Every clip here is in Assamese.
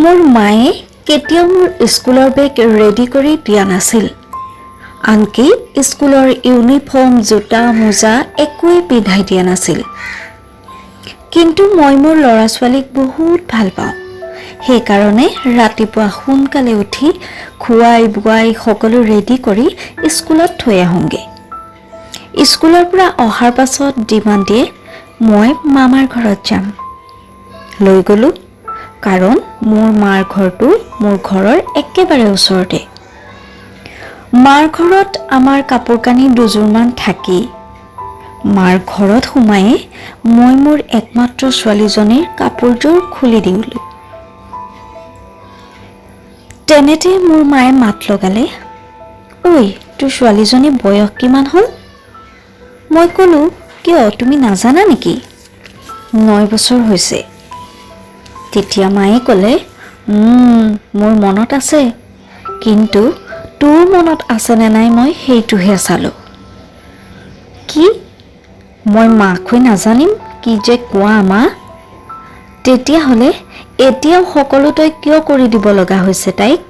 মোৰ মায়ে কেতিয়াও মোৰ স্কুলৰ বেগ ৰেডি কৰি দিয়া নাছিল। আনকি স্কুলৰ ইউনিফৰ্ম, জোতা, মোজা একোৱেই পিন্ধাই দিয়া নাছিল। কিন্তু মই মোৰ ল'ৰা-ছোৱালীক বহুত ভাল পাওঁ। সেইকাৰণে ৰাতিপুৱা সোনকালে উঠি খুৱাই বুৱাই সকলো ৰেডি কৰি স্কুলত থৈ আহোঁগৈ। স্কুলৰ পৰা অহাৰ পাছত ডিমাণ্ড দিয়ে মই মামাৰ ঘৰত যাম। লৈ গ'লোঁ, কাৰণ মোৰ মাৰ ঘৰটো মোৰ ঘৰৰ একেবাৰে ওচৰতে। মাৰ ঘৰত আমাৰ কাপোৰ কানি দুযোৰমান থাকেই। মাৰ ঘৰত সোমায়ে মই মোৰ একমাত্ৰ ছোৱালীজনীৰ কাপোৰযোৰ খুলি দিলোঁ। তেনেতে মোৰ মায়ে মাত লগালে, ঐ তোৰ ছোৱালীজনী বয়স কিমান হ'ল? মই ক'লোঁ, কিয় তুমি নাজানা নেকি? 9 বছৰ হৈছে। তেতিয়া মায়ে ক'লে, মোৰ মনত আছে, কিন্তু তোৰ মনত আছেনে নাই মই সেইটোহে চালোঁ। কি? মই মাক হৈ নাজানিম কি যে কোৱা মা? তেতিয়াহ'লে এতিয়াও সকলো তই কিয় কৰি দিব লগা হৈছে তাইক?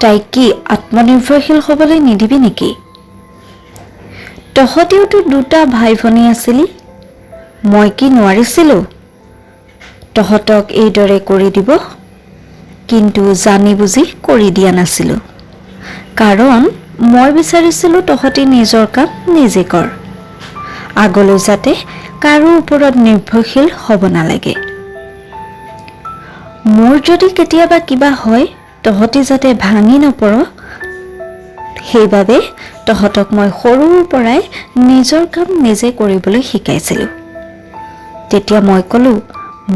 তাইক কি আত্মনিৰ্ভৰশীল হ'বলৈ নিদিবি নেকি? তহঁতেওতো 2টা ভাই ভনী আছিলি। মই কি নোৱাৰিছিলোঁ তহঁতক এইদৰে কৰি দিব? কিন্তু জানি বুজি কৰি দিয়া নাছিলোঁ, কাৰণ মই বিচাৰিছিলোঁ তহঁতে নিজৰ কাম নিজে কৰ। আগলৈ যাতে কাৰো ওপৰত নিৰ্ভৰশীল হ'ব নালাগে। মোৰ যদি কেতিয়াবা কিবা হয় তহঁতে যাতে ভাঙি নপৰ, সেইবাবে তহঁতক মই সৰুৰ পৰাই নিজৰ কাম নিজে কৰিবলৈ শিকাইছিলোঁ। তেতিয়া মই ক'লোঁ,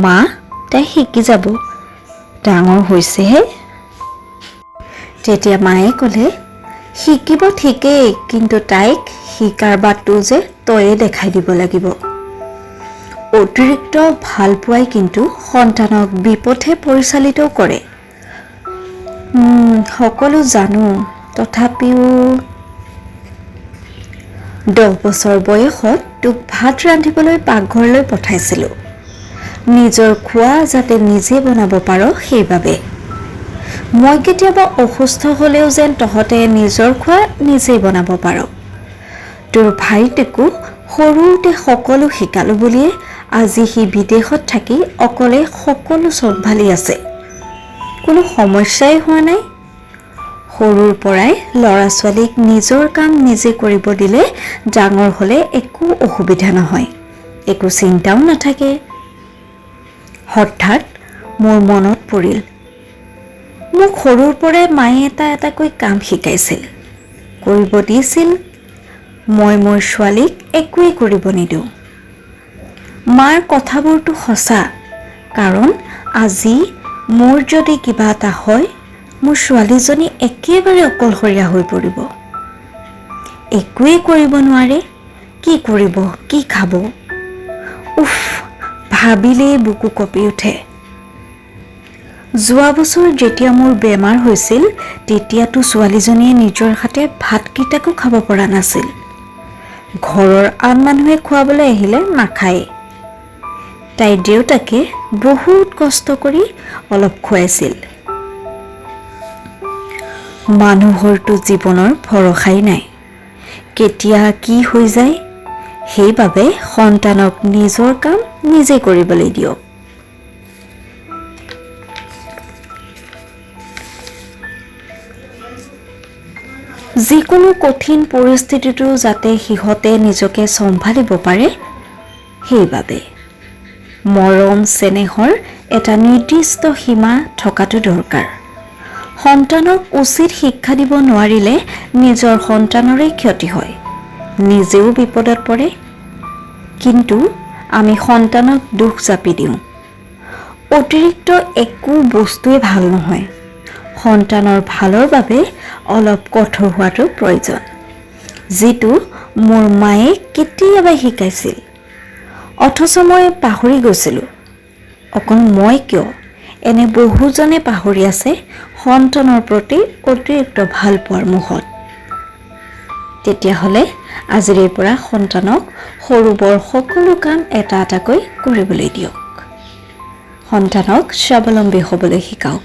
মা তাই শিকি যাব, ডাঙৰ হৈছেহে। তেতিয়া মায়ে ক'লে, শিকিব ঠিকেই, কিন্তু তাইক শিকাৰ বাটটো যে তয়ে দেখাই দিব লাগিব। অতিৰিক্ত ভাল পোৱাই কিন্তু সন্তানক বিপথে পৰিচালিতও কৰে। সকলো জানো, তথাপিও 10 বছৰ বয়সত তোক ভাত ৰান্ধিবলৈ পাকঘৰলৈ পঠাইছিলোঁ। নিজৰ খোৱা যাতে নিজে বনাব পাৰ সেইবাবে। মই কেতিয়াবা অসুস্থ হ'লেও যেন তহঁতে নিজৰ খোৱা নিজেই বনাব পাৰ। তোৰ ভাইটিকো সৰুতে সকলো শিকালো বুলিয়ে আজি সি বিদেশত থাকি অকলে সকলো চম্ভালি আছে। কোনো সমস্যাই হোৱা নাই। সৰুৰ পৰাই ল'ৰা-ছোৱালীক নিজৰ কাম নিজে কৰিব দিলে ডাঙৰ হ'লে একো অসুবিধা নহয়, একো চিন্তাও নাথাকে। হঠাৎ মোৰ মনত পৰিল, মোক সৰুৰ পৰাই মায়ে এটা এটাকৈ কাম শিকাইছিল, কৰিব দিছিল। মই মোৰ ছোৱালীক একোৱেই কৰিব নিদিওঁ। মাৰ কথাবোৰতো সঁচা, কাৰণ আজি মোৰ যদি কিবা এটা হয় মোৰ ছোৱালীজনী একেবাৰে অকলশৰীয়া হৈ পৰিব। একোৱেই কৰিব নোৱাৰে, কি কৰিব, কি খাব? উফ, ভাবিলেই বুকু কঁপি উঠে। যোৱা বছৰ যেতিয়া মোৰ বেমাৰ হৈছিল তেতিয়াতো ছোৱালীজনীয়ে নিজৰ হাতে ভাতকেইটাকো খাব পৰা নাছিল। ঘৰৰ আন মানুহে খুৱাবলৈ আহিলে নাখায়। তাইৰ দেউতাকে বহুত কষ্ট কৰি অলপ খুৱাইছিল। মানুহৰতো জীৱনৰ ভৰসাই নাই, কেতিয়া কি হৈ যায়। সেইবাবে সন্তানক নিজৰ কাম নিজে কৰিবলৈ দিয়ক। যিকোনো কঠিন পৰিস্থিতিতো যাতে সিহঁতে নিজকে চম্ভালিব পাৰে, সেইবাবে মৰম চেনেহৰ এটা নিৰ্দিষ্ট সীমা থকাটো দৰকাৰ। সন্তানক উচিত শিক্ষা দিব নোৱাৰিলে নিজৰ সন্তানৰে ক্ষতি হয়, নিজেও বিপদত পৰে। কিন্তু আমি সন্তানক দুখ জাপি দিওঁ। অতিৰিক্ত একো বস্তুৱে ভাল নহয়। সন্তানৰ ভালৰ বাবে অলপ কঠোৰ হোৱাটো প্ৰয়োজন, যিটো মোৰ মায়ে কেতিয়াবা শিকাইছিল। অথচ মই পাহৰি গৈছিলোঁ। অকল মই কিয়, এনে বহুজনে পাহৰি আছে সন্তানৰ প্ৰতি অতিৰিক্ত ভাল পোৱাৰ মোহত। তেতিয়াহ'লে আজিৰে পৰা সন্তানক সৰু বৰ সকলো কাম এটা এটাকৈ কৰিবলৈ দিয়ক। সন্তানক স্বাৱলম্বী হ'বলৈ শিকাওক।